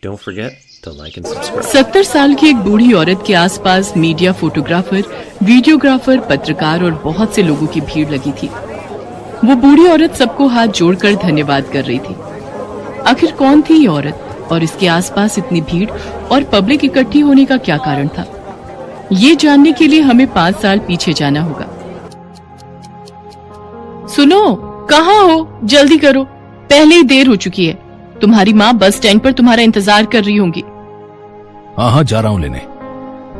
Don't forget to like and subscribe. 70 साल की एक बूढ़ी औरत के आसपास मीडिया, फोटोग्राफर, वीडियोग्राफर, पत्रकार और बहुत से लोगों की भीड़ लगी थी। वो बूढ़ी औरत सबको हाथ जोड़कर धन्यवाद कर रही थी। आखिर कौन थी ये औरत और इसके आसपास इतनी भीड़ और पब्लिक इकट्ठी होने का क्या कारण था? ये जानने के लिए हमें 5 साल पीछे जाना होगा। सुनो, कहाँ हो? जल्दी करो, पहले ही देर हो चुकी है। तुम्हारी माँ बस स्टैंड पर तुम्हारा इंतजार कर रही होंगी। हाँ, जा रहा हूँ लेने।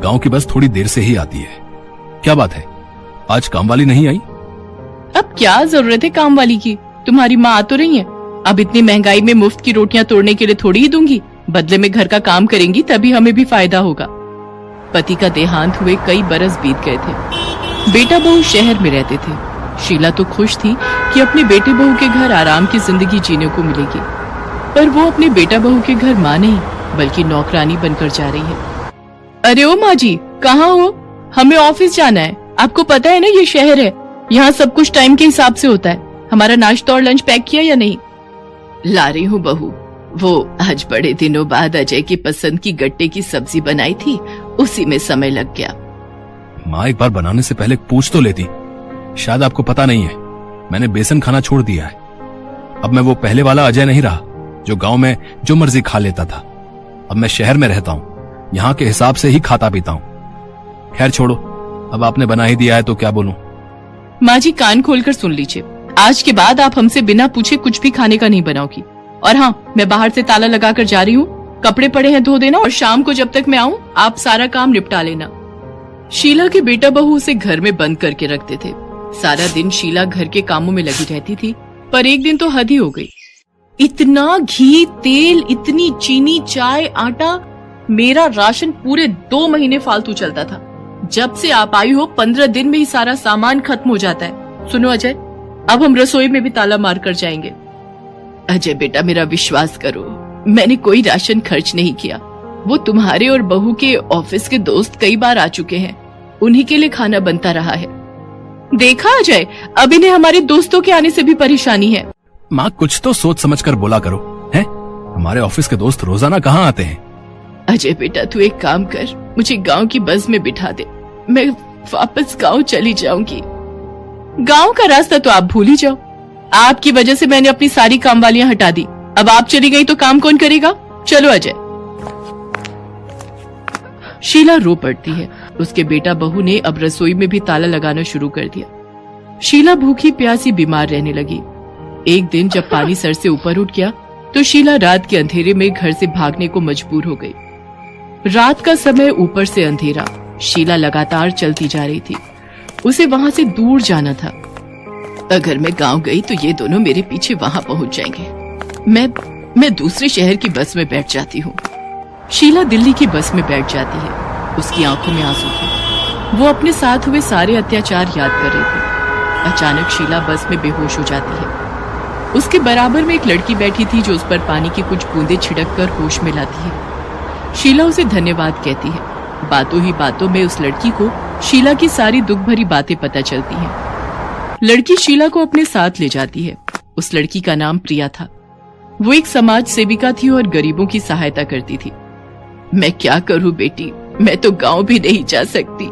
गांव की बस थोड़ी देर से ही आती है। क्या बात है, आज काम वाली नहीं आई? अब क्या जरूरत है काम वाली की? तुम्हारी माँ आ तो रही है। अब इतनी महंगाई में मुफ्त की रोटियां तोड़ने के लिए थोड़ी ही दूंगी। बदले में घर का काम करेंगी, तभी हमें भी फायदा होगा। पति का देहांत हुए कई बरस बीत गए थे। बेटा बहू शहर में रहते थे। शीला तो खुश थी कि अपने बेटे बहू के घर आराम की जिंदगी जीने को मिलेगी, पर वो अपने बेटा बहू के घर माँ नहीं बल्कि नौकरानी बनकर जा रही है। अरे ओ माँ जी, कहाँ हो? हमें ऑफिस जाना है। आपको पता है ना, ये शहर है, यहाँ सब कुछ टाइम के हिसाब से होता है। हमारा नाश्ता और लंच पैक किया या नहीं? ला रही हूँ बहू। वो आज बड़े दिनों बाद अजय की पसंद की गट्टे की सब्जी बनाई थी, उसी में समय लग गया। माँ एक बार बनाने से पहले पूछ तो लेती। शायद आपको पता नहीं है, मैंने बेसन खाना छोड़ दिया है। अब मैं वो पहले वाला अजय नहीं रहा जो गांव में जो मर्जी खा लेता था। अब मैं शहर में रहता हूँ, यहाँ के हिसाब से ही खाता पीता हूँ। खैर छोड़ो, अब आपने बना ही दिया है तो क्या बोलूं। माँ जी कान खोलकर सुन लीजिए, आज के बाद आप हमसे बिना पूछे कुछ भी खाने का नहीं बनाओगी। और हाँ, मैं बाहर से ताला लगाकर जा रही हूँ। कपड़े पड़े हैं धो देना, और शाम को जब तक मैं आऊँ आप सारा काम निपटा लेना। शीला के बेटा बहू उसे घर में बंद करके रखते थे। सारा दिन शीला घर के कामों में लगी रहती थी, पर एक दिन तो हद ही हो गई। इतना घी, तेल, इतनी चीनी, चाय, आटा, मेरा राशन पूरे 2 महीने फालतू चलता था। जब से आप आई हो 15 दिन में ही सारा सामान खत्म हो जाता है। सुनो अजय, अब हम रसोई में भी ताला मार कर जाएंगे। अजय बेटा, मेरा विश्वास करो, मैंने कोई राशन खर्च नहीं किया। वो तुम्हारे और बहू के ऑफिस के दोस्त कई बार आ चुके हैं, उन्हीं के लिए खाना बनता रहा है। देखा अजय, अब इन्हें हमारे दोस्तों के आने से भी परेशानी है। माँ कुछ तो सोच समझ कर बोला करो, हैं? हमारे ऑफिस के दोस्त रोजाना कहाँ आते हैं? अजय बेटा, तू एक काम कर, मुझे गांव की बस में बिठा दे, मैं वापस गांव चली जाऊंगी। गांव का रास्ता तो आप भूल ही जाओ। आपकी वजह से मैंने अपनी सारी कामवालियां हटा दी। अब आप चली गई तो काम कौन करेगा? चलो अजय। शीला रो पड़ती है। उसके बेटा बहू ने अब रसोई में भी ताला लगाना शुरू कर दिया। शीला भूखी प्यासी बीमार रहने लगी। एक दिन जब पानी सर से ऊपर उठ गया तो शीला रात के अंधेरे में घर से भागने को मजबूर हो गई। रात का समय, ऊपर से अंधेरा। शीला लगातार चलती जा रही थी। उसे वहां से दूर जाना था। अगर मैं गांव गई तो ये दोनों मेरे पीछे वहां पहुंच जाएंगे। मैं दूसरे शहर की बस में बैठ जाती हूँ। शीला दिल्ली की बस में बैठ जाती है। उसकी आंखों में आंसू थे। वो अपने साथ हुए सारे अत्याचार याद कर रही थी। अचानक शीला बस में बेहोश हो जाती है। उसके बराबर में एक लड़की बैठी थी जो उस पर पानी की कुछ बूंदें छिड़क कर होश में लाती है। शीला उसे धन्यवाद कहती है। बातों ही बातों में उस लड़की को शीला की सारी दुख भरी बातें पता चलती हैं। लड़की शीला को अपने साथ ले जाती है। उस लड़की का नाम प्रिया था। वो एक समाज सेविका थी और गरीबों की सहायता करती थी। मैं क्या करूं बेटी, मैं तो गांव भी नहीं जा सकती।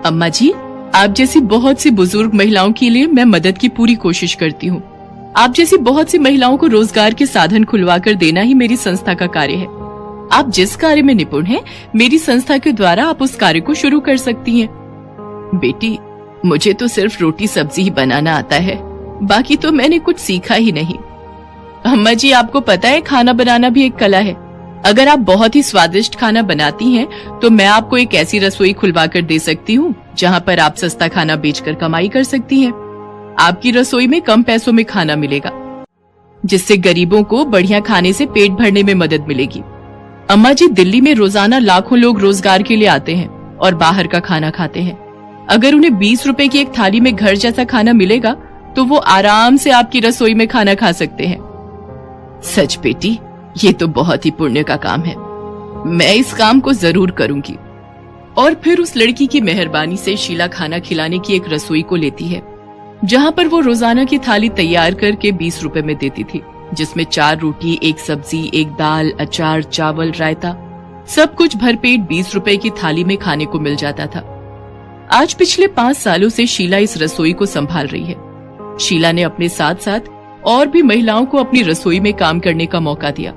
अम्मा जी, आप जैसी बहुत सी बुजुर्ग महिलाओं के लिए मैं मदद की पूरी कोशिश करती हूँ। आप जैसी बहुत सी महिलाओं को रोजगार के साधन खुलवा कर देना ही मेरी संस्था का कार्य है। आप जिस कार्य में निपुण हैं, मेरी संस्था के द्वारा आप उस कार्य को शुरू कर सकती हैं। बेटी, मुझे तो सिर्फ रोटी सब्जी ही बनाना आता है, बाकी तो मैंने कुछ सीखा ही नहीं। अम्मा जी, आपको पता है खाना बनाना भी एक कला है। अगर आप बहुत ही स्वादिष्ट खाना बनाती हैं, तो मैं आपको एक ऐसी रसोई खुलवा कर दे सकती हूँ जहाँ पर आप सस्ता खाना बेचकर कमाई कर सकती हैं। आपकी रसोई में कम पैसों में खाना मिलेगा, जिससे गरीबों को बढ़िया खाने से पेट भरने में मदद मिलेगी। अम्मा जी, दिल्ली में रोजाना लाखों लोग रोजगार के लिए आते हैं और बाहर का खाना खाते हैं। अगर उन्हें 20 रुपए की एक थाली में घर जैसा खाना मिलेगा तो वो आराम से आपकी रसोई में खाना खा सकते हैं। सच बेटी, ये तो बहुत ही पुण्य का काम है। मैं इस काम को जरूर करूंगी। और फिर उस लड़की की मेहरबानी से शीला खाना खिलाने की एक रसोई को लेती है, जहाँ पर वो रोजाना की थाली तैयार करके 20 रुपए में देती थी। जिसमें 4 रोटी, 1 सब्जी, 1 दाल, अचार, चावल, रायता, सब कुछ भरपेट 20 रुपए की थाली में खाने को मिल जाता था। आज पिछले 5 सालों से शीला इस रसोई को संभाल रही है। शीला ने अपने साथ साथ और भी महिलाओं को अपनी रसोई में काम करने का मौका दिया।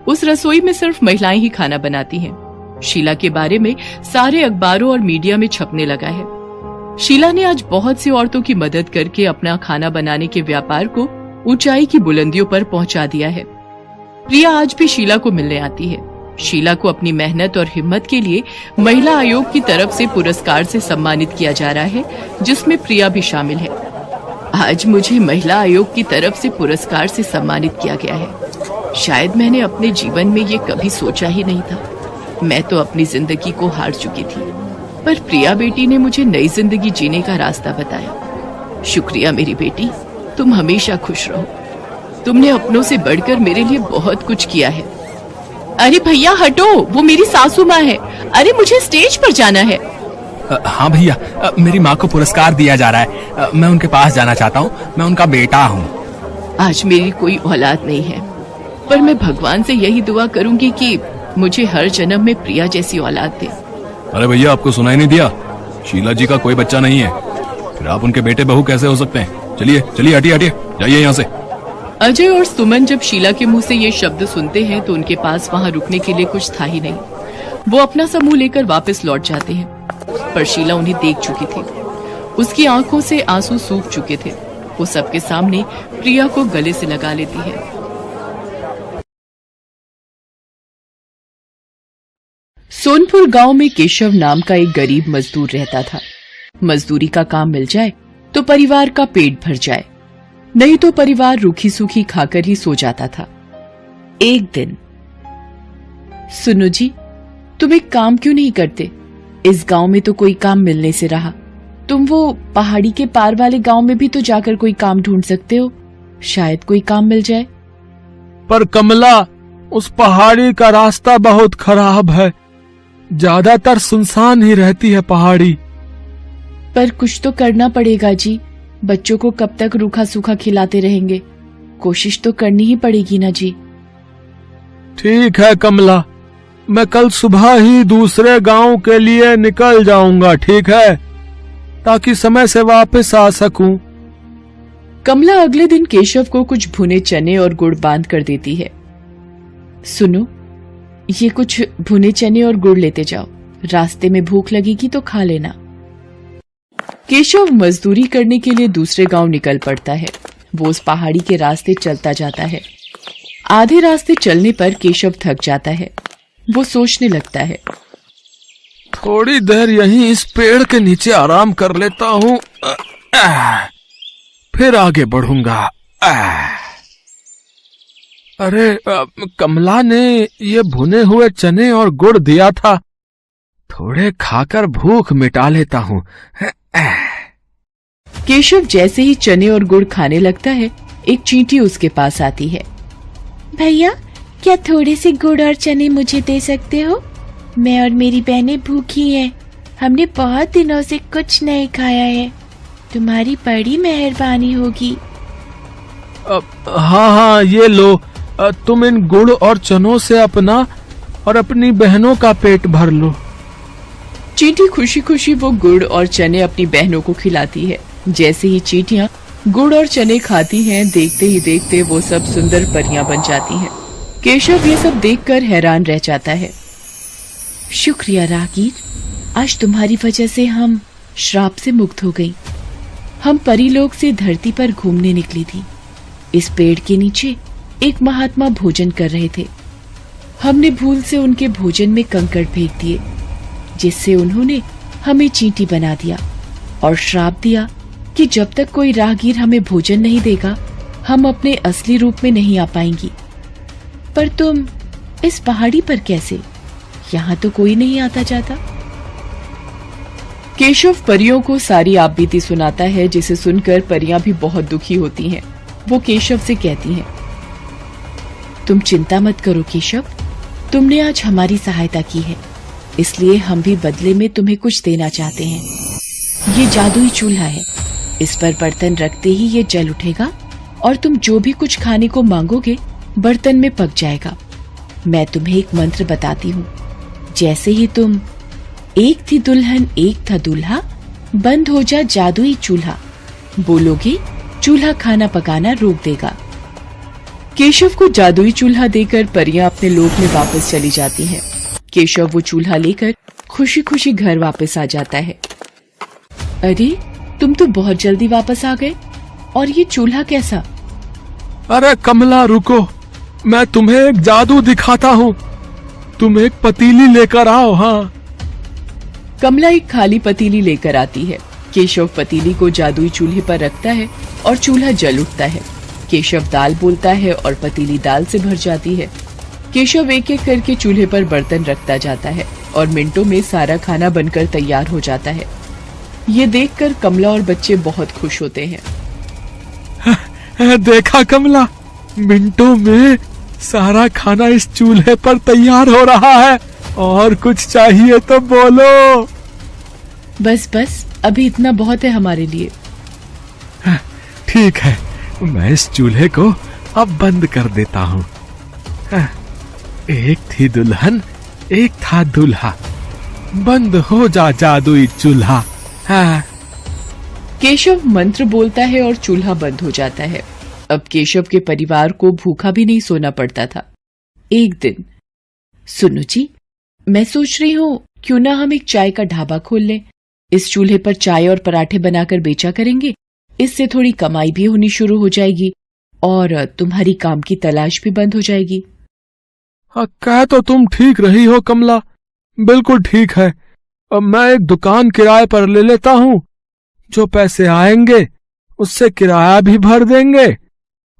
उस रसोई में सिर्फ महिलाएं ही खाना बनाती हैं। शीला के बारे में सारे अखबारों और मीडिया में छपने लगा है। शीला ने आज बहुत सी औरतों की मदद करके अपना खाना बनाने के व्यापार को ऊंचाई की बुलंदियों पर पहुंचा दिया है। प्रिया आज भी शीला को मिलने आती है। शीला को अपनी मेहनत और हिम्मत के लिए महिला आयोग की तरफ से पुरस्कार से सम्मानित किया जा रहा है, जिसमें प्रिया भी शामिल है। आज मुझे महिला आयोग की तरफ से पुरस्कार से सम्मानित किया गया है। शायद मैंने अपने जीवन में ये कभी सोचा ही नहीं था। मैं तो अपनी जिंदगी को हार चुकी थी, पर प्रिया बेटी ने मुझे नई जिंदगी जीने का रास्ता बताया। शुक्रिया मेरी बेटी, तुम हमेशा खुश रहो। तुमने अपनों से बढ़कर मेरे लिए बहुत कुछ किया है। अरे भैया हटो, वो मेरी सासू माँ है। अरे मुझे स्टेज पर जाना है। हाँ भैया, मेरी माँ को पुरस्कार दिया जा रहा है। मैं उनके पास जाना चाहता हूँ। मैं उनका बेटा हूँ। आज मेरी कोई औलाद नहीं है, पर मैं भगवान से यही दुआ करूंगी कि मुझे हर जन्म में प्रिया जैसी औलाद दे। अरे भैया, आपको सुनाई नहीं दिया? शीला जी का कोई बच्चा नहीं है, फिर आप उनके बेटे बहू कैसे हो सकते हैं? चलिए चलिए, हटिए हटिए, जाइए यहाँ से। अजय और सुमन जब शीला के मुंह से ये शब्द सुनते हैं तो उनके पास वहाँ रुकने के लिए कुछ था ही नहीं। वो अपना सा मुंह लेकर वापस लौट जाते हैं, पर शीला उन्हें देख चुकी थी। उसकी आंखों से आंसू सूख चुके थे। वो सबके सामने प्रिया को गले से लगा लेती है। सोनपुर गांव में केशव नाम का एक गरीब मजदूर रहता था। मजदूरी का काम मिल जाए तो परिवार का पेट भर जाए, नहीं तो परिवार रूखी सूखी खाकर ही सो जाता था। एक दिन, सुनो जी, तुम एक काम क्यों नहीं करते? इस गांव में तो कोई काम मिलने से रहा। तुम वो पहाड़ी के पार वाले गांव में भी तो जाकर कोई काम ढूंढ सकते हो, शायद कोई काम मिल जाए। पर कमला, उस पहाड़ी का रास्ता बहुत खराब है। ज्यादातर सुनसान ही रहती है पहाड़ी। पर कुछ तो करना पड़ेगा जी। बच्चों को कब तक रूखा सूखा खिलाते रहेंगे? कोशिश तो करनी ही पड़ेगी ना जी। ठीक है कमला, मैं कल सुबह ही दूसरे गांव के लिए निकल जाऊंगा, ठीक है, ताकि समय से वापस आ सकूं। कमला अगले दिन केशव को कुछ भुने चने और गुड़ बांध कर देती है। सुनो, ये कुछ भुने चने और गुड़ लेते जाओ, रास्ते में भूख लगेगी तो खा लेना। केशव मजदूरी करने के लिए दूसरे गांव निकल पड़ता है। वो उस पहाड़ी के रास्ते चलता जाता है। आधे रास्ते चलने पर केशव थक जाता है। वो सोचने लगता है, थोड़ी देर यहीं इस पेड़ के नीचे आराम कर लेता हूँ, फिर आगे बढ़ूंगा। अरे कमला ने ये भुने हुए चने और गुड़ दिया था, थोड़े खाकर भूख मिटा लेता हूँ। केशव जैसे ही चने और गुड़ खाने लगता है, एक चींटी उसके पास आती है। भैया, क्या थोड़े से गुड़ और चने मुझे दे सकते हो? मैं और मेरी बहनें भूखी हैं। हमने बहुत दिनों से कुछ नहीं खाया है। तुम्हारी बड़ी मेहरबानी होगी। हाँ हाँ, ये लो, तुम इन गुड़ और चनों से अपना और अपनी बहनों का पेट भर लो। चींटी खुशी खुशी वो गुड़ और चने अपनी बहनों को खिलाती है। जैसे ही चींटियां गुड़ और चने खाती हैं, देखते ही देखते वो सब सुंदर परियां बन जाती हैं। केशव ये सब देखकर हैरान रह जाता है। शुक्रिया रागीर, आज तुम्हारी वजह से हम श्राप से मुक्त हो गई। हम परीलोक से धरती पर घूमने निकली थी। इस पेड़ के नीचे एक महात्मा भोजन कर रहे थे। हमने भूल से उनके भोजन में कंकड़ फेंक दिए, जिससे उन्होंने हमें चींटी बना दिया और श्राप दिया कि जब तक कोई राहगीर हमें भोजन नहीं देगा, हम अपने असली रूप में नहीं आ पाएंगी। पर तुम इस पहाड़ी पर कैसे? यहाँ तो कोई नहीं आता जाता। केशव परियों को सारी आपबीती सुनाता है, जिसे सुनकर परियां भी बहुत दुखी होती हैं। वो केशव से कहती हैं, तुम चिंता मत करो केशव, तुमने आज हमारी सहायता की है, इसलिए हम भी बदले में तुम्हें कुछ देना चाहते हैं। ये जादुई चूल्हा है, इस पर बर्तन रखते ही ये जल उठेगा और तुम जो भी कुछ खाने को मांगोगे बर्तन में पक जाएगा। मैं तुम्हें एक मंत्र बताती हूँ। जैसे ही तुम एक थी दुल्हन एक था दूल्हा, बंद हो जा जादुई चूल्हा बोलोगे, चूल्हा खाना पकाना रोक देगा। केशव को जादुई चूल्हा देकर परियां अपने लोक में वापस चली जाती हैं। केशव वो चूल्हा लेकर खुशी खुशी घर वापस आ जाता है। अरे तुम तो बहुत जल्दी वापस आ गए, और ये चूल्हा कैसा? अरे कमला रुको, मैं तुम्हें एक जादू दिखाता हूँ। तुम एक पतीली लेकर आओ। हाँ। कमला एक खाली पतीली लेकर आती है। केशव पतीली को जादुई चूल्हे पर रखता है और चूल्हा जल उठता है। केशव दाल बोलता है और पतीली दाल से भर जाती है। केशव एक एक करके चूल्हे पर बर्तन रखता जाता है और मिनटों में सारा खाना बनकर तैयार हो जाता है। ये देखकर कमला और बच्चे बहुत खुश होते हैं। देखा कमला, मिनटों में सारा खाना इस चूल्हे पर तैयार हो रहा है। और कुछ चाहिए तो बोलो। बस बस, अभी इतना बहुत है हमारे लिए। ठीक है, मैं इस चूल्हे को अब बंद कर देता हूँ। एक थी दुल्हन एक था दूल्हा, बंद हो जा जादुई चूल्हा। केशव मंत्र बोलता है और चूल्हा बंद हो जाता है। अब केशव के परिवार को भूखा भी नहीं सोना पड़ता था। एक दिन, सुनो जी, मैं सोच रही हूँ क्यों ना हम एक चाय का ढाबा खोल लें। इस चूल्हे पर चाय और पराठे बनाकर बेचा करेंगे। इससे थोड़ी कमाई भी होनी शुरू हो जाएगी और तुम्हारी काम की तलाश भी बंद हो जाएगी। कह तो तुम ठीक रही हो कमला, बिल्कुल ठीक है। अब मैं एक दुकान किराए पर ले लेता हूँ। जो पैसे आएंगे उससे किराया भी भर देंगे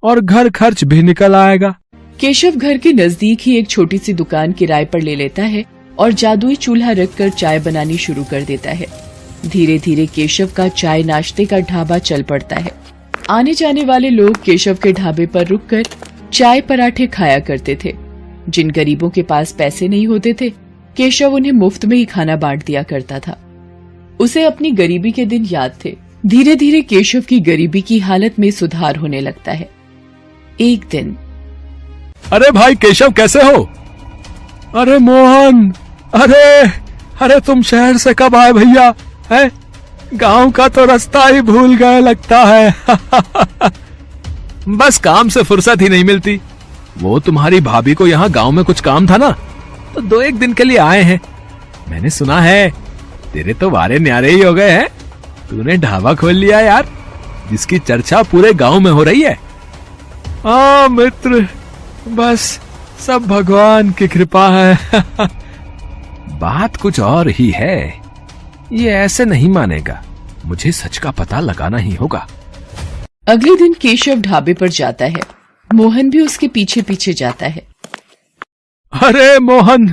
और घर खर्च भी निकल आएगा। केशव घर के नजदीक ही एक छोटी सी दुकान किराए पर ले लेता है और जादुई चूल्हा रखकर चाय बनानी शुरू कर देता है। धीरे धीरे केशव का चाय नाश्ते का ढाबा चल पड़ता है। आने जाने वाले लोग केशव के ढाबे पर रुककर चाय पराठे खाया करते थे। जिन गरीबों के पास पैसे नहीं होते थे, केशव उन्हें मुफ्त में ही खाना बांट दिया करता था। उसे अपनी गरीबी के दिन याद थे। धीरे धीरे केशव की गरीबी की हालत में सुधार होने लगता है। एक दिन, अरे भाई केशव, कैसे हो? अरे मोहन, अरे तुम शहर से कब आए भैया? है गांव का तो रास्ता ही भूल गए लगता है। बस काम से फुर्सत ही नहीं मिलती। वो तुम्हारी भाभी को यहाँ गांव में कुछ काम था ना, तो 2-1 दिन के लिए आए हैं। मैंने सुना है तेरे तो वारे न्यारे ही हो गए हैं। तूने ढाबा खोल लिया यार, जिसकी चर्चा पूरे गांव में हो रही है। हाँ मित्र, बस सब भगवान की कृपा है। बात कुछ और ही है। ये ऐसे नहीं मानेगा, मुझे सच का पता लगाना ही होगा। अगले दिन केशव ढाबे पर जाता है। मोहन भी उसके पीछे पीछे जाता है। अरे मोहन,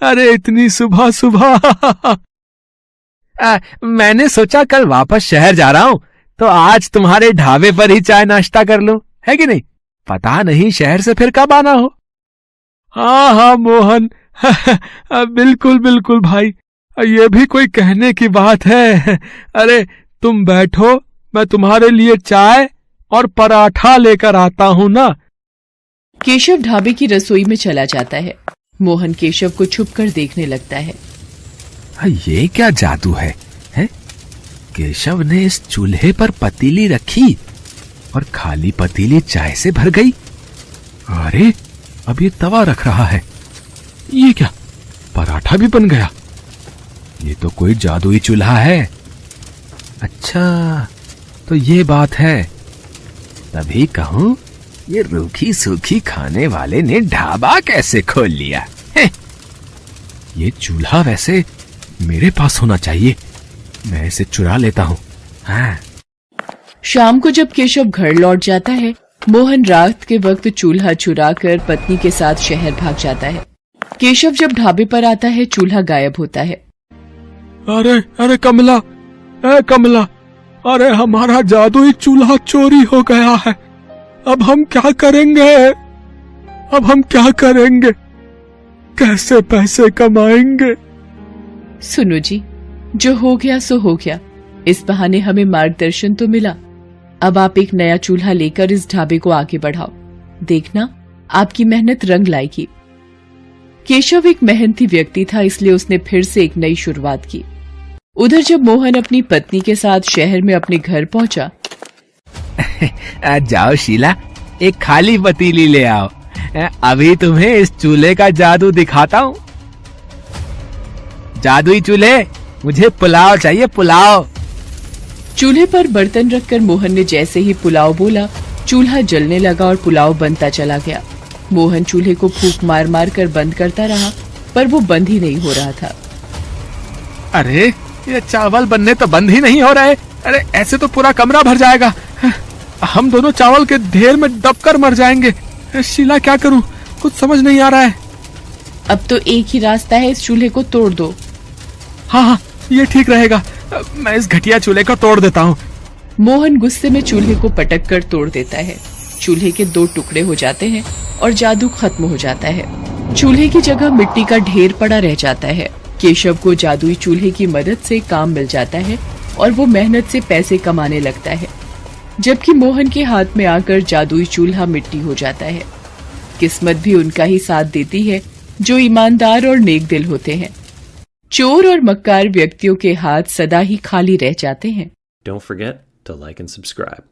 अरे इतनी सुबह सुबह। मैंने सोचा कल वापस शहर जा रहा हूँ, तो आज तुम्हारे ढाबे पर ही चाय नाश्ता कर लूं, है कि नहीं? पता नहीं शहर से फिर कब आना हो। हाँ मोहन, बिल्कुल बिल्कुल भाई, ये भी कोई कहने की बात है। अरे तुम बैठो, मैं तुम्हारे लिए चाय और पराठा लेकर आता हूँ ना। केशव ढाबे की रसोई में चला जाता है। मोहन केशव को छुपकर देखने लगता है। ये क्या जादू है? केशव ने इस चूल्हे पर पतीली रखी और खाली पतीली चाय से भर गई। अरे अब ये तवा रख रहा है, ये क्या पराठा भी बन गया? ये तो कोई जादुई चूल्हा है। अच्छा, तो ये बात है। तभी कहूं, ये रूखी सूखी खाने वाले ने ढाबा कैसे खोल लिया? ये चूल्हा वैसे मेरे पास होना चाहिए, मैं इसे चुरा लेता हूँ। हाँ। शाम को जब केशव घर लौट जाता है, मोहन रात के वक्त चूल्हा चुराकर पत्नी के साथ शहर भाग जाता है। केशव जब ढाबे पर आता है, चूल्हा गायब होता है। अरे कमला, कमला, अरे हमारा जादुई चूल्हा चोरी हो गया है। अब हम क्या करेंगे? कैसे पैसे कमाएंगे? सुनो जी, जो हो गया सो हो गया। इस बहाने हमें मार्गदर्शन तो मिला। अब आप एक नया चूल्हा लेकर इस ढाबे को आगे बढ़ाओ, देखना आपकी मेहनत रंग लाएगी। केशव एक मेहनती व्यक्ति था, इसलिए उसने फिर से एक नई शुरुआत की। उधर जब मोहन अपनी पत्नी के साथ शहर में अपने घर पहुंचा, जाओ शीला, एक खाली पतीली ले आओ, अभी तुम्हें इस चूल्हे का जादू दिखाता हूँ। जादुई चूल्हे, मुझे पुलाव चाहिए, पुलाव। चूल्हे पर बर्तन रखकर मोहन ने जैसे ही पुलाव बोला, चूल्हा जलने लगा और पुलाव बनता चला गया। मोहन चूल्हे को फूंक मार मार कर बंद करता रहा, पर वो बंद ही नहीं हो रहा था। अरे ये चावल बनने तो बंद ही नहीं हो रहे। अरे ऐसे तो पूरा कमरा भर जाएगा, हम दोनों चावल के ढेर में दबकर मर जाएंगे। शीला क्या करूं, कुछ समझ नहीं आ रहा है। अब तो एक ही रास्ता है, इस चूल्हे को तोड़ दो। हाँ, ये ठीक रहेगा, मैं इस घटिया चूल्हे को तोड़ देता हूँ। मोहन गुस्से में चूल्हे को पटक कर तोड़ देता है। चूल्हे के 2 टुकड़े हो जाते हैं और जादू खत्म हो जाता है। चूल्हे की जगह मिट्टी का ढेर पड़ा रह जाता है। केशव को जादुई चूल्हे की मदद से काम मिल जाता है और वो मेहनत से पैसे कमाने लगता है, जबकि मोहन के हाथ में आकर जादुई चूल्हा मिट्टी हो जाता है। किस्मत भी उनका ही साथ देती है जो ईमानदार और नेक दिल होते हैं। चोर और मक्कार व्यक्तियों के हाथ सदा ही खाली रह जाते हैं। Don't forget to like and subscribe.